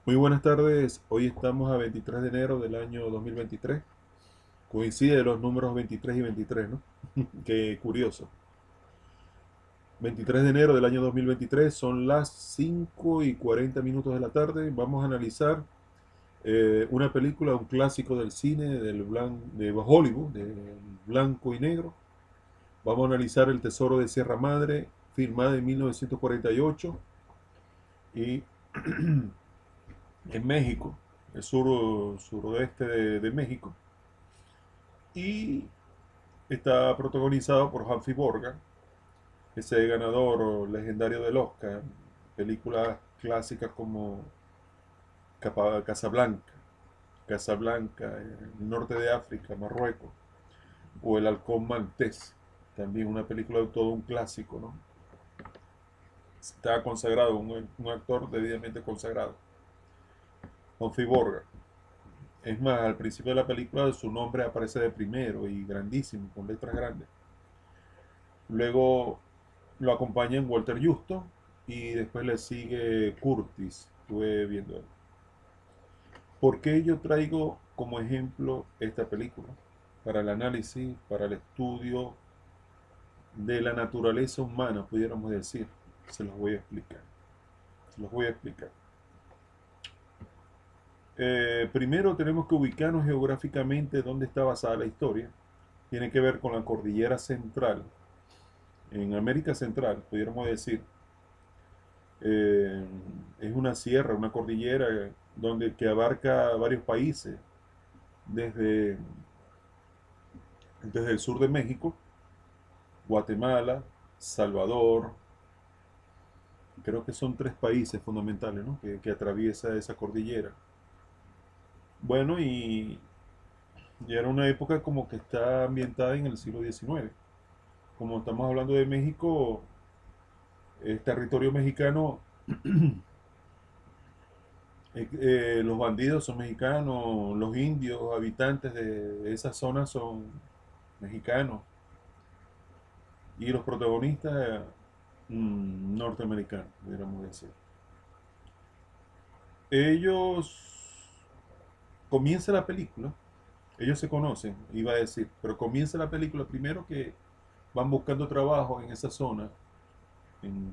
Muy buenas tardes, hoy estamos a 23 de enero del año 2023. Coincide los números 23 y 23, ¿no? Qué curioso. 23 de enero del año 2023, son las 5 y 40 minutos de la tarde. Vamos a analizar una película, un clásico del cine, de Hollywood, de blanco y negro. Vamos a analizar El Tesoro de Sierra Madre, filmada en 1948 y en México, el suroeste de México. Y está protagonizado por Humphrey Bogart, ese ganador legendario del Oscar, películas clásicas como Casablanca, el norte de África, Marruecos, o El Halcón Maltés, también una película de todo un clásico, ¿no? Está consagrado, un actor debidamente consagrado, Humphrey Bogart. Es más, al principio de la película su nombre aparece de primero y grandísimo, con letras grandes. Luego lo acompañan Walter Justo y después le sigue Curtis. Estuve viendo. ¿Por qué yo traigo como ejemplo esta película? Para el análisis, para el estudio de la naturaleza humana, pudiéramos decir. Se los voy a explicar. Se los voy a explicar. Primero tenemos que ubicarnos geográficamente dónde está basada la historia. Tiene que ver con la cordillera central. En América Central, pudiéramos decir, eh, es una sierra, una cordillera que abarca varios países, desde, desde el sur de México, Guatemala, Salvador, creo que son tres países fundamentales, ¿no? que atraviesa esa cordillera. Bueno, y era una época como que está ambientada en el siglo XIX. Como estamos hablando de México, es territorio mexicano. Los bandidos son mexicanos, los indios, habitantes de esa zona son mexicanos y los protagonistas norteamericanos, pudiéramos decir. Ellos, comienza la película, ellos se conocen, iba a decir, pero comienza la película primero que van buscando trabajo en esa zona, en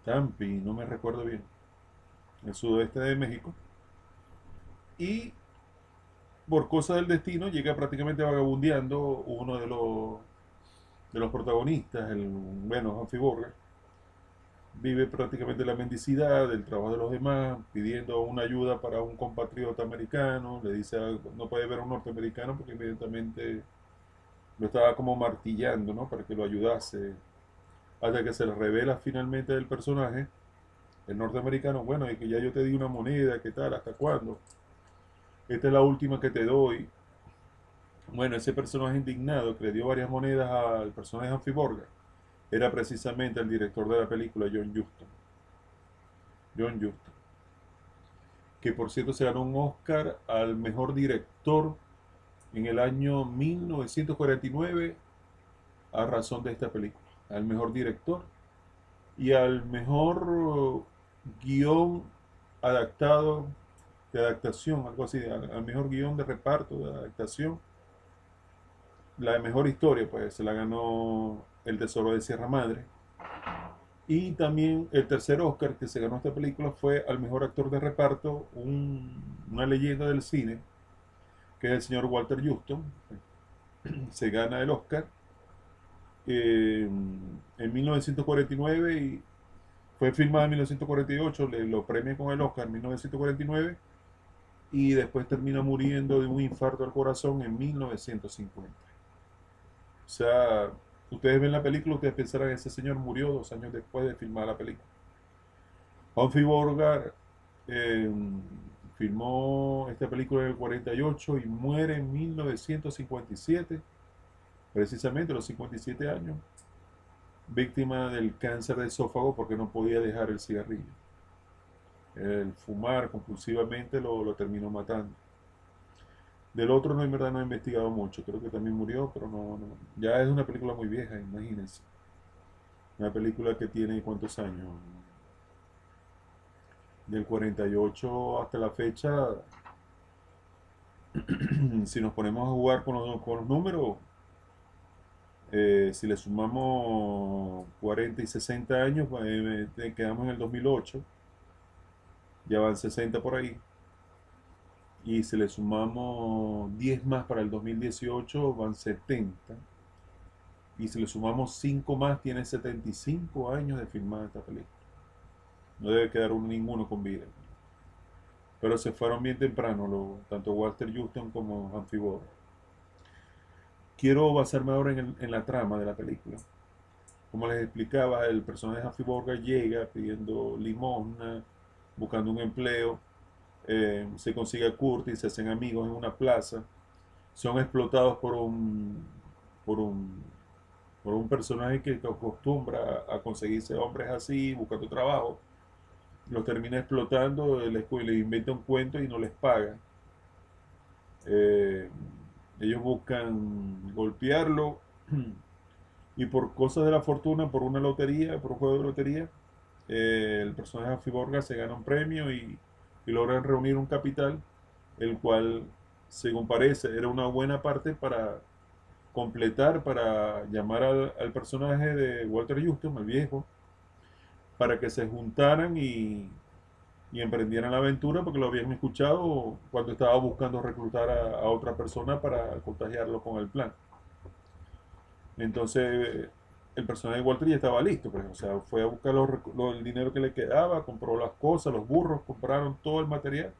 Tampi, no me recuerdo bien, en el sudoeste de México, y por cosas del destino llega prácticamente vagabundeando uno de los protagonistas, bueno, Humphrey Bogart, vive prácticamente la mendicidad del trabajo de los demás, pidiendo una ayuda para un compatriota americano, le dice, no puede ver a un norteamericano porque inmediatamente lo estaba como martillando, ¿no? Para que lo ayudase, hasta que se le revela finalmente el personaje, el norteamericano, bueno, y que ya yo te di una moneda, ¿qué tal? ¿Hasta cuándo? Esta es la última que te doy. Bueno, ese personaje indignado que le dio varias monedas al personaje de Humphrey Bogart era precisamente el director de la película, John Huston. John Huston, que por cierto se ganó un Oscar al mejor director en el año 1949 a razón de esta película. Al mejor director y al mejor guión adaptado, de adaptación, algo así, al mejor guión de reparto, de adaptación. La mejor historia, pues se la ganó El Tesoro de Sierra Madre. Y también el tercer Oscar que se ganó esta película fue al mejor actor de reparto, una leyenda del cine, que es el señor Walter Houston. Se gana el Oscar en 1949 y fue filmada en 1948, lo premia con el Oscar en 1949 y después termina muriendo de un infarto al corazón en 1950. O sea, ustedes ven la película, ustedes pensarán que ese señor murió 2 años después de filmar la película. Humphrey Bogart eh, filmó esta película en el 48 y muere en 1957, precisamente a los 57 años, víctima del cáncer de esófago porque no podía dejar el cigarrillo. El fumar compulsivamente lo terminó matando. Del otro no, en verdad no he investigado mucho, creo que también murió, pero no. Ya es una película muy vieja, imagínense. Una película que tiene cuántos años, Del 48 hasta la fecha, si nos ponemos a jugar con los números, si le sumamos 40 y 60 años, quedamos en el 2008, ya van 60 por ahí. Y si le sumamos 10 más para el 2018, van 70. Y si le sumamos 5 más, tiene 75 años de filmar esta película. No debe quedar ninguno con vida. Pero se fueron bien temprano, tanto Walter Houston como Humphrey Bogart. Quiero basarme ahora en la trama de la película. Como les explicaba, el personaje de Humphrey Bogart llega pidiendo limosna, buscando un empleo, se consigue a Curtis, se hacen amigos en una plaza, son explotados por un, por un personaje que acostumbra a conseguirse hombres así, buscando trabajo, los termina explotando, les inventa un cuento y no les paga. Eh, Ellos buscan golpearlo y por cosas de la fortuna, por una lotería, por un juego de lotería, el personaje de Humphrey Bogart se gana un premio y logran reunir un capital, el cual, según parece, era una buena parte para completar, para llamar al personaje de Walter Houston, el viejo, para que se juntaran y emprendieran la aventura porque lo habían escuchado cuando estaba buscando reclutar a otra persona para contagiarlo con el plan. Entonces el personaje de Walter ya estaba listo, pues, o sea, fue a buscar el dinero que le quedaba, compró las cosas, los burros, compraron todo el material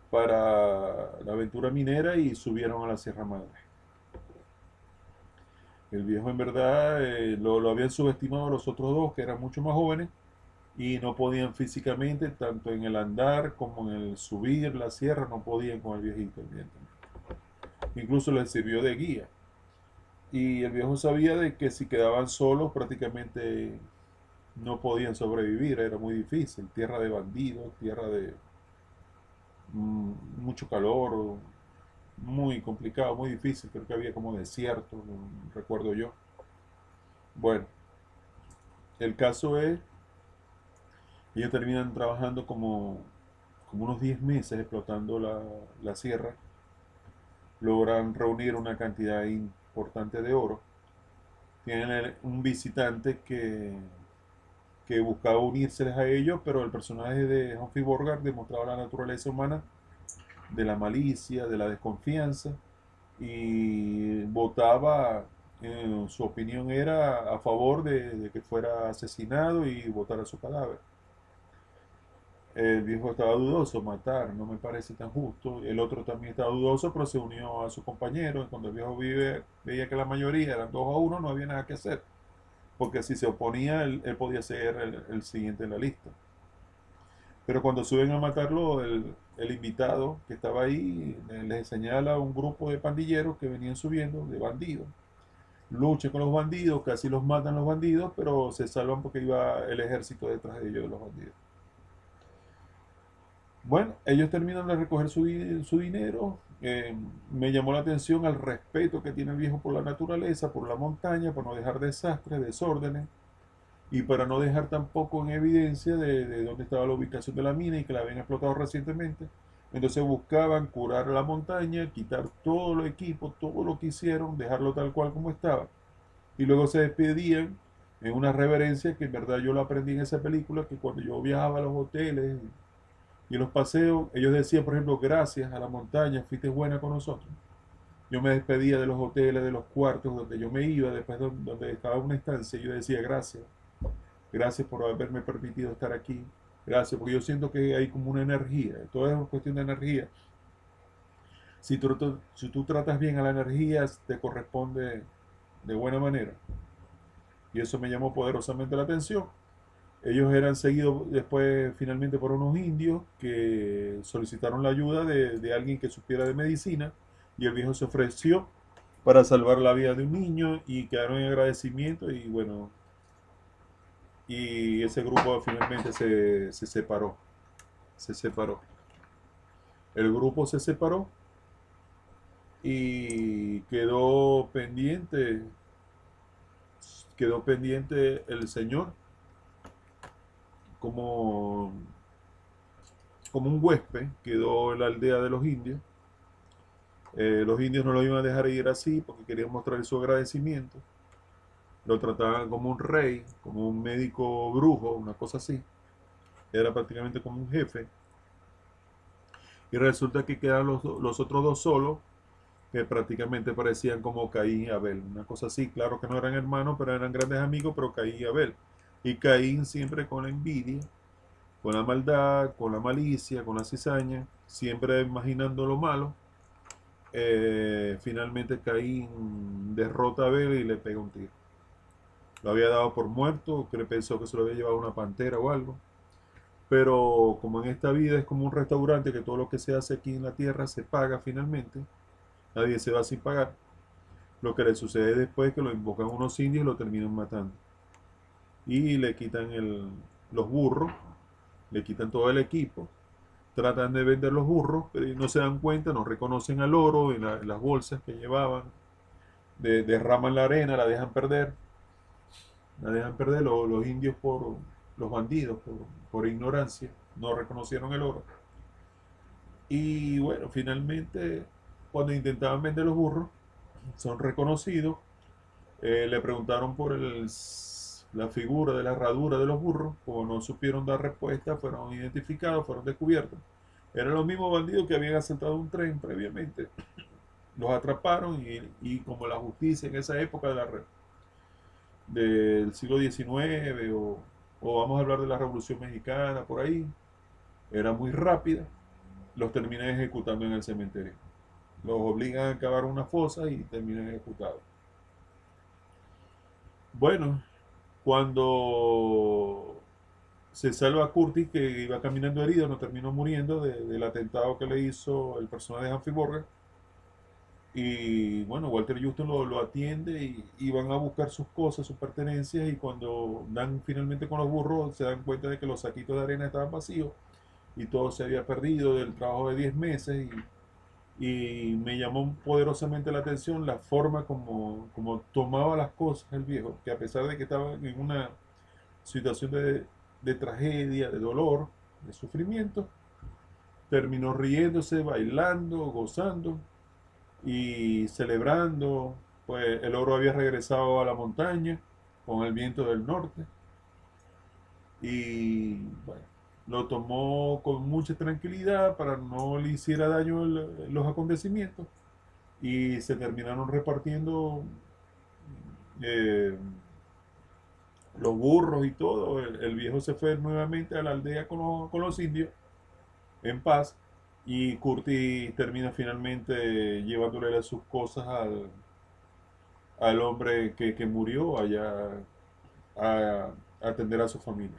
para la aventura minera y subieron a la Sierra Madre. El viejo en verdad lo habían subestimado a los otros dos, que eran mucho más jóvenes, y no podían físicamente, tanto en el andar como en el subir la sierra, no podían con el viejito, evidentemente. Incluso les sirvió de guía. Y el viejo sabía de que si quedaban solos prácticamente no podían sobrevivir, era muy difícil, tierra de bandidos, tierra de mucho calor, muy complicado, muy difícil, creo que había como desierto, recuerdo yo. Bueno, el caso es, ellos terminan trabajando como unos 10 meses explotando la sierra, logran reunir una cantidad importante de oro, tienen un visitante que buscaba unírseles a ellos, pero el personaje de Humphrey Bogart demostraba la naturaleza humana de la malicia, de la desconfianza, y votaba, su opinión era a favor de que fuera asesinado y votara su cadáver. El viejo estaba dudoso, matar, no me parece tan justo. El otro también estaba dudoso, pero se unió a su compañero. Cuando el viejo veía que la mayoría eran 2-1, no había nada que hacer. Porque si se oponía, él podía ser el siguiente en la lista. Pero cuando suben a matarlo, el invitado que estaba ahí les señala a un grupo de pandilleros que venían subiendo, de bandidos. Lucha con los bandidos, casi los matan los bandidos, pero se salvan porque iba el ejército detrás de ellos, de los bandidos. Bueno, ellos terminan de recoger su dinero. Me llamó la atención el respeto que tiene el viejo por la naturaleza, por la montaña, por no dejar desastres, desórdenes y para no dejar tampoco en evidencia de dónde estaba la ubicación de la mina y que la habían explotado recientemente. Entonces buscaban curar la montaña, quitar todo el equipo, todo lo que hicieron, dejarlo tal cual como estaba. Y luego se despedían en una reverencia que en verdad yo lo aprendí en esa película, que cuando yo viajaba a los hoteles y en los paseos, ellos decían, por ejemplo, gracias a la montaña, fuiste buena con nosotros. Yo me despedía de los hoteles, de los cuartos donde yo me iba, después donde estaba una estancia, yo decía gracias. Gracias por haberme permitido estar aquí. Gracias, porque yo siento que hay como una energía. Todo es una cuestión de energía. Si tú tratas bien a la energía, te corresponde de buena manera. Y eso me llamó poderosamente la atención. Ellos eran seguidos después finalmente por unos indios que solicitaron la ayuda de alguien que supiera de medicina y el viejo se ofreció para salvar la vida de un niño y quedaron en agradecimiento y bueno, y ese grupo finalmente se separó, se separó. El grupo se separó y quedó pendiente el señor como como un huésped, quedó en la aldea de los indios. Los indios no lo iban a dejar ir así porque querían mostrar su agradecimiento. Lo trataban como un rey, como un médico brujo, una cosa así. Era prácticamente como un jefe. Y resulta que quedan los otros dos solos, que prácticamente parecían como Caín y Abel. Una cosa así, claro que no eran hermanos, pero eran grandes amigos, pero Caín y Abel. Y Caín siempre con la envidia, con la maldad, con la malicia, con la cizaña, siempre imaginando lo malo. Finalmente Caín derrota a Abel y le pega un tiro. Lo había dado por muerto, que pensó que se lo había llevado una pantera o algo. Pero como en esta vida es como un restaurante que todo lo que se hace aquí en la tierra se paga finalmente, nadie se va sin pagar. Lo que le sucede después es que lo invocan unos indios y lo terminan matando. Y le quitan los burros, le quitan todo el equipo, tratan de vender los burros, pero no se dan cuenta, no reconocen al oro en las bolsas que llevaban, derraman la arena, la dejan perder los indios por los bandidos, por ignorancia, no reconocieron el oro. Y bueno, finalmente, cuando intentaban vender los burros, son reconocidos. Le preguntaron por la figura de la herradura de los burros. Como no supieron dar respuesta, fueron identificados, fueron descubiertos. Eran los mismos bandidos que habían asaltado un tren previamente. Los atraparon y como la justicia en esa época del siglo XIX o vamos a hablar de la Revolución Mexicana, por ahí, era muy rápida, los terminan ejecutando en el cementerio. Los obligan a cavar una fosa y terminan ejecutados. Bueno, cuando se salva Curtis, que iba caminando herido, no terminó muriendo del atentado que le hizo el personaje de Humphrey Bogart. Y bueno, Walter Houston lo atiende y van a buscar sus cosas, sus pertenencias, y cuando dan finalmente con los burros, se dan cuenta de que los saquitos de arena estaban vacíos y todo se había perdido del trabajo de 10 meses. Y me llamó poderosamente la atención la forma como tomaba las cosas el viejo, que a pesar de que estaba en una situación de tragedia, de dolor, de sufrimiento, terminó riéndose, bailando, gozando y celebrando, pues el oro había regresado a la montaña con el viento del norte y bueno, lo tomó con mucha tranquilidad para no le hiciera daño los acontecimientos y se terminaron repartiendo eh, los burros y todo. El viejo se fue nuevamente a la aldea con los indios en paz y Curtis termina finalmente llevándole sus cosas al hombre que murió allá a atender a su familia.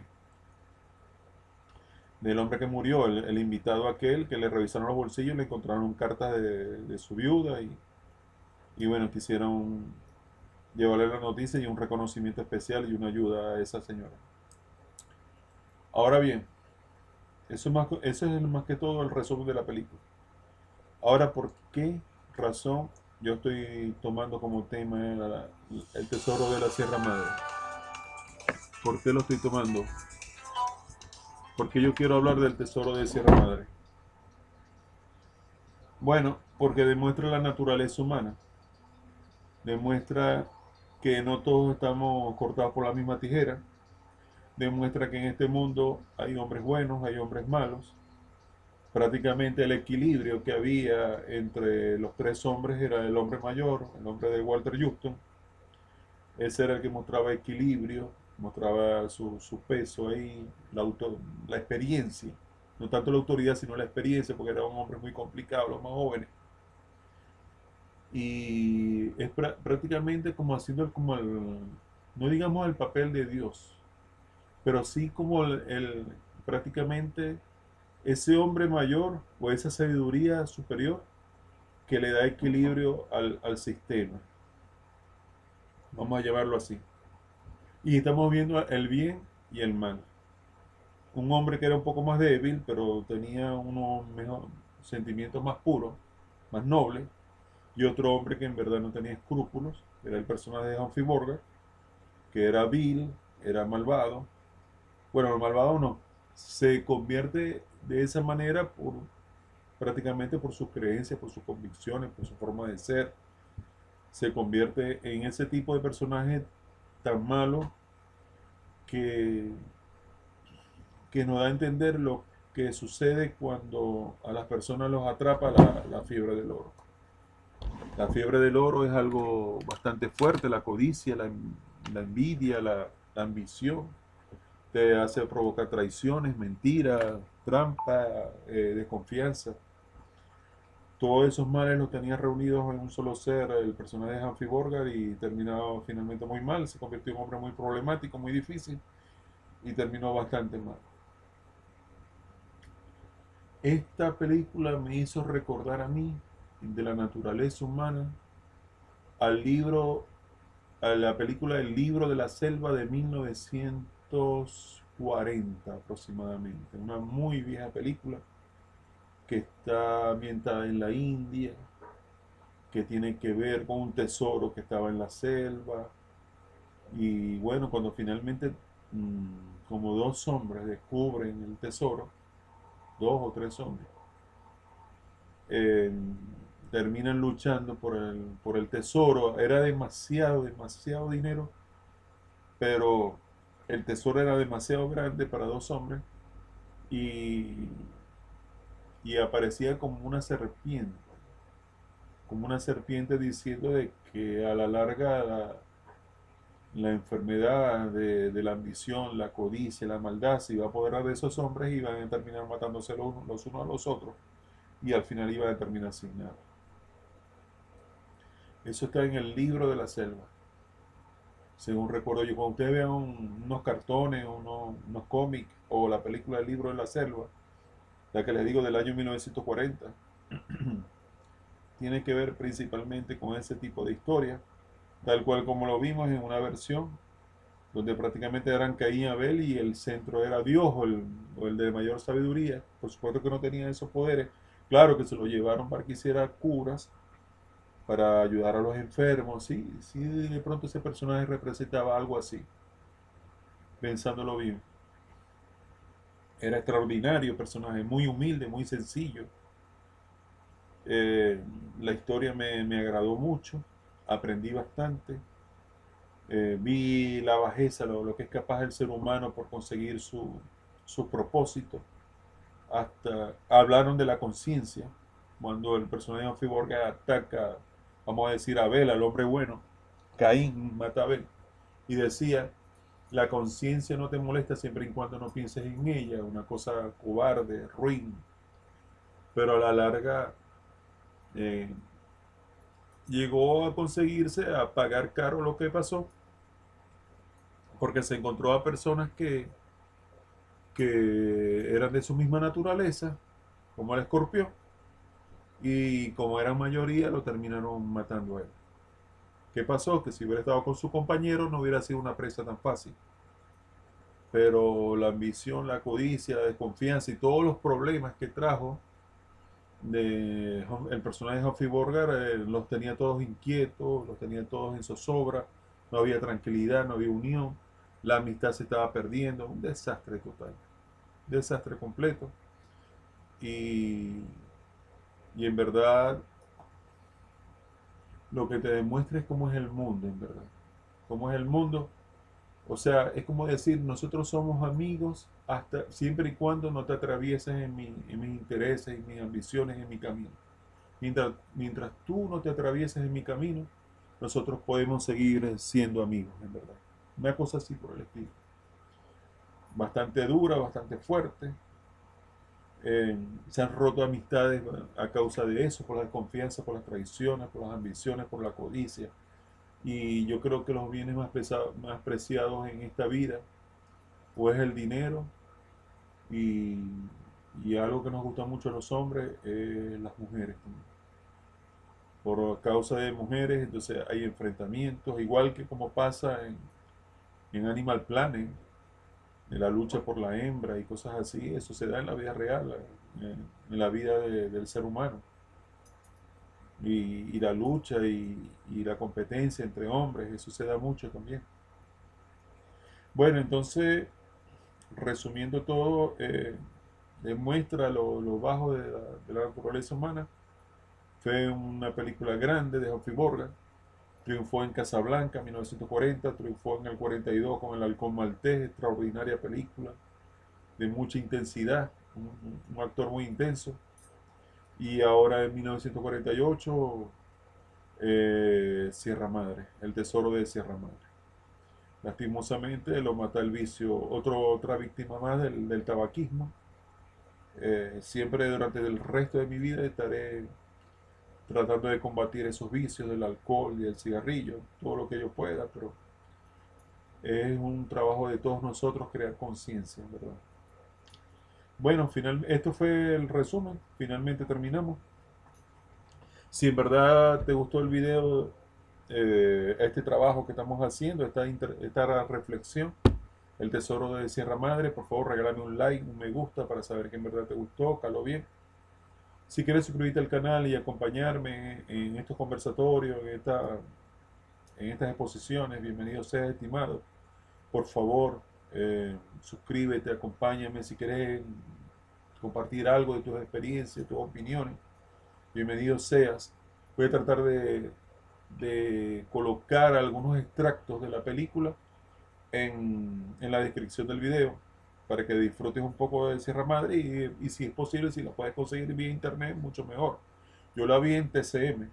Del hombre que murió, el invitado aquel que le revisaron los bolsillos, le encontraron cartas de su viuda y bueno, quisieron llevarle la noticia y un reconocimiento especial y una ayuda a esa señora. Ahora bien, eso es más que todo el resumen de la película. Ahora, ¿por qué razón yo estoy tomando como tema el tesoro de la Sierra Madre? ¿Por qué lo estoy tomando? Porque yo quiero hablar del tesoro de Sierra Madre. Bueno, porque demuestra la naturaleza humana. Demuestra que no todos estamos cortados por la misma tijera. Demuestra que en este mundo hay hombres buenos, hay hombres malos. Prácticamente el equilibrio que había entre los tres hombres era el hombre mayor, el hombre de Walter Houston. Ese era el que mostraba equilibrio, mostraba su peso ahí, la experiencia. No tanto la autoridad, sino la experiencia, porque era un hombre muy complicado, los más jóvenes. Y es prácticamente como haciendo no digamos el papel de Dios, pero sí como prácticamente ese hombre mayor o esa sabiduría superior que le da equilibrio al sistema. Vamos a llevarlo así. Y estamos viendo el bien y el mal. Un hombre que era un poco más débil, pero tenía unos sentimientos más puros, más nobles, y otro hombre que en verdad no tenía escrúpulos, era el personaje de Humphrey Bogart, que era vil, era malvado. Bueno, malvado no, se convierte de esa manera prácticamente por sus creencias, por sus convicciones, por su forma de ser. Se convierte en ese tipo de personaje tan malo que, que nos da a entender lo que sucede cuando a las personas los atrapa la fiebre del oro. La fiebre del oro es algo bastante fuerte, la codicia, la envidia, la ambición, te hace provocar traiciones, mentiras, trampa, desconfianza. Todos esos males los tenía reunidos en un solo ser, el personaje de Humphrey Bogart, y terminó finalmente muy mal, se convirtió en un hombre muy problemático, muy difícil, y terminó bastante mal. Esta película me hizo recordar a mí de la naturaleza humana al libro, a la película El libro de la selva de 1940 aproximadamente, una muy vieja película que está ambientada en la India, que tiene que ver con un tesoro que estaba en la selva. Y bueno, cuando finalmente como dos hombres descubren el tesoro, dos o tres hombres, eh, terminan luchando por el tesoro. Era demasiado, demasiado dinero, pero el tesoro era demasiado grande para dos hombres y, y aparecía como una serpiente diciendo de que a la larga la enfermedad de la ambición, la codicia, la maldad se iba a apoderar de esos hombres y iban a terminar matándose los unos a los otros y al final iban a terminar sin nada. Eso está en el libro de la selva. Según recuerdo yo, cuando ustedes vean unos cartones, unos cómics o la película del libro de la selva, la que les digo del año 1940, tiene que ver principalmente con ese tipo de historia, tal cual como lo vimos en una versión donde prácticamente eran Caín y Abel y el centro era Dios o el de mayor sabiduría. Por supuesto que no tenía esos poderes. Claro que se lo llevaron para que hiciera curas, para ayudar a los enfermos. Sí, sí, de pronto ese personaje representaba algo así, pensándolo bien. Era extraordinario personaje, muy humilde, muy sencillo. Eh, la historia me agradó mucho, aprendí bastante. Vi la bajeza, lo que es capaz el ser humano por conseguir su propósito. Hasta hablaron de la conciencia, cuando el personaje de Humphrey Bogart ataca, vamos a decir, a Abel, al hombre bueno. Caín mata a Abel y decía, la conciencia no te molesta siempre y cuando no pienses en ella, una cosa cobarde, ruin, pero a la larga eh, llegó a conseguirse a pagar caro lo que pasó, porque se encontró a personas que eran de su misma naturaleza, como el escorpión, y como eran mayoría, lo terminaron matando a él. ¿Qué pasó? Que si hubiera estado con su compañero no hubiera sido una presa tan fácil. Pero la ambición, la codicia, la desconfianza y todos los problemas que trajo el personaje de Humphrey Bogart los tenía todos inquietos, los tenía todos en zozobra, no había tranquilidad, no había unión, la amistad se estaba perdiendo, un desastre total, desastre completo. Y, y en verdad lo que te demuestra es cómo es el mundo, en verdad. Cómo es el mundo. O sea, es como decir, nosotros somos amigos hasta siempre y cuando no te atravieses en mis intereses, en mis ambiciones, en mi camino. Mientras tú no te atravieses en mi camino, nosotros podemos seguir siendo amigos, en verdad. Una cosa así por el estilo. Bastante dura, bastante fuerte. Se han roto amistades a causa de eso, por la desconfianza, por las traiciones, por las ambiciones, por la codicia. Y yo creo que los bienes más preciados en esta vida o es el dinero y, y algo que nos gusta mucho a los hombres es las mujeres también. Por causa de mujeres, entonces hay enfrentamientos, igual que como pasa en Animal Planet, de la lucha por la hembra y cosas así, eso se da en la vida real, en la vida del ser humano. Y la lucha y la competencia entre hombres, eso se da mucho también. Bueno, entonces resumiendo todo, demuestra lo bajo de la naturaleza humana. Fue una película grande de Humphrey Bogart. Triunfó en Casablanca en 1940, triunfó en el 42 con El Halcón Maltés, extraordinaria película, de mucha intensidad, un actor muy intenso. Y ahora en 1948, Sierra Madre, El Tesoro de Sierra Madre. Lastimosamente lo mata el vicio, otra víctima más del tabaquismo. Siempre durante el resto de mi vida estaré tratando de combatir esos vicios del alcohol y el cigarrillo, todo lo que yo pueda, pero es un trabajo de todos nosotros crear conciencia, ¿verdad? Bueno, esto fue el resumen, finalmente terminamos. Si en verdad te gustó el video, este trabajo que estamos haciendo, esta reflexión, el tesoro de Sierra Madre, por favor regálame un like, un me gusta para saber que en verdad te gustó, caló bien. Si quieres suscribirte al canal y acompañarme en estos conversatorios, en estas exposiciones, bienvenido seas, estimado. Por favor, suscríbete, acompáñame si quieres compartir algo de tus experiencias, tus opiniones. Bienvenido seas. Voy a tratar de colocar algunos extractos de la película en la descripción del video para que disfrutes un poco de Sierra Madre y si es posible, si la puedes conseguir vía internet, mucho mejor. Yo la vi en TCM,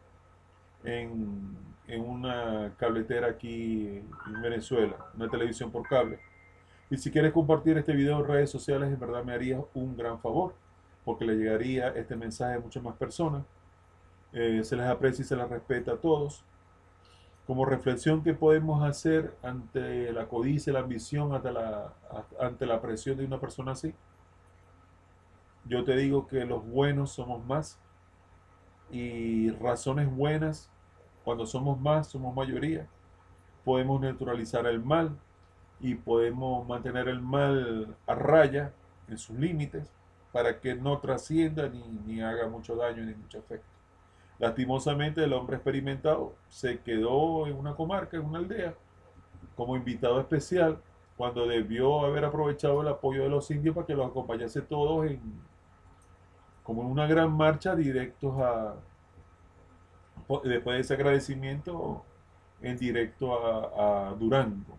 en una cabletera aquí en Venezuela, una televisión por cable. Y si quieres compartir este video en redes sociales, en verdad me harías un gran favor, porque le llegaría este mensaje a muchas más personas. Se les aprecia y se les respeta a todos. Como reflexión que podemos hacer ante la codicia, la ambición, ante la presión de una persona así, yo te digo que los buenos somos más y razones buenas, cuando somos más, somos mayoría, podemos neutralizar el mal y podemos mantener el mal a raya en sus límites para que no trascienda ni haga mucho daño ni mucho efecto. Lastimosamente el hombre experimentado se quedó en una comarca, en una aldea, como invitado especial, cuando debió haber aprovechado el apoyo de los indios para que los acompañase todos como en una gran marcha directos después de ese agradecimiento, en directo a Durango.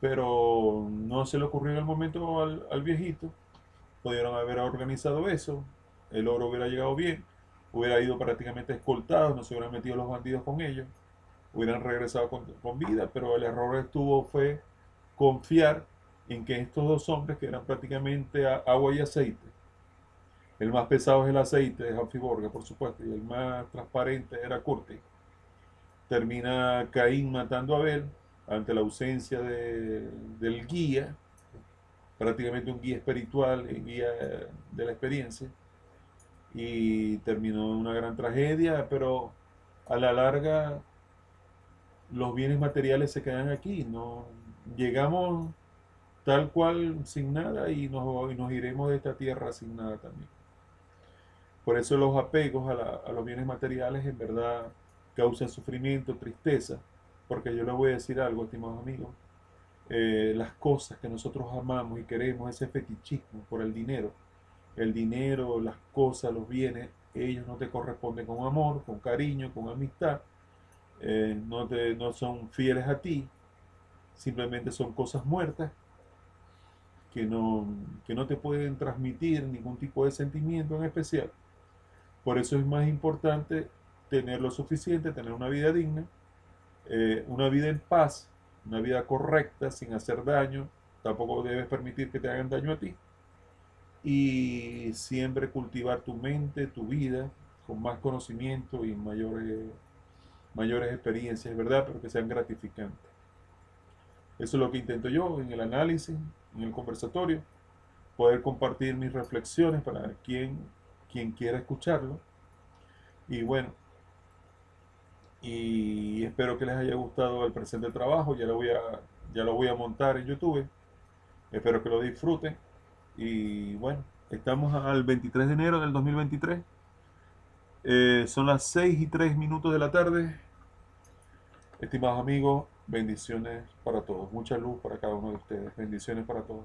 Pero no se le ocurrió en el momento al viejito. Pudieron haber organizado eso, el oro hubiera llegado bien, hubiera ido prácticamente escoltado, no se hubieran metido los bandidos con ellos, hubieran regresado con vida, pero el error fue confiar en que estos dos hombres, que eran prácticamente agua y aceite, el más pesado es el aceite de Humphrey Bogart, por supuesto, y el más transparente era Curtis. Termina Caín matando a Abel ante la ausencia del guía, prácticamente un guía espiritual, guía de la experiencia, y terminó en una gran tragedia, pero a la larga los bienes materiales se quedan aquí, no llegamos tal cual sin nada y nos iremos de esta tierra sin nada también. Por eso los apegos a los bienes materiales en verdad causan sufrimiento, tristeza, porque yo les voy a decir algo, estimados amigos, las cosas que nosotros amamos y queremos, ese fetichismo por el dinero, las cosas, los bienes, ellos no te corresponden con amor, con cariño, con amistad, no son fieles a ti, simplemente son cosas muertas que no te pueden transmitir ningún tipo de sentimiento en especial. Por eso es más importante tener lo suficiente, tener una vida digna, una vida en paz, una vida correcta, sin hacer daño. Tampoco debes permitir que te hagan daño a ti. Y siempre cultivar tu mente, tu vida, con más conocimiento y mayores experiencias, ¿verdad? Pero que sean gratificantes. Eso es lo que intento yo en el análisis, en el conversatorio, poder compartir mis reflexiones para quien quiera escucharlo. Y bueno, y espero que les haya gustado el presente trabajo. Ya lo voy a montar en YouTube. Espero que lo disfruten. Y bueno, estamos al 23 de enero del 2023. Son las 6:03 de la tarde. Estimados amigos, Bendiciones para todos. Mucha luz para cada uno de ustedes. Bendiciones para todos.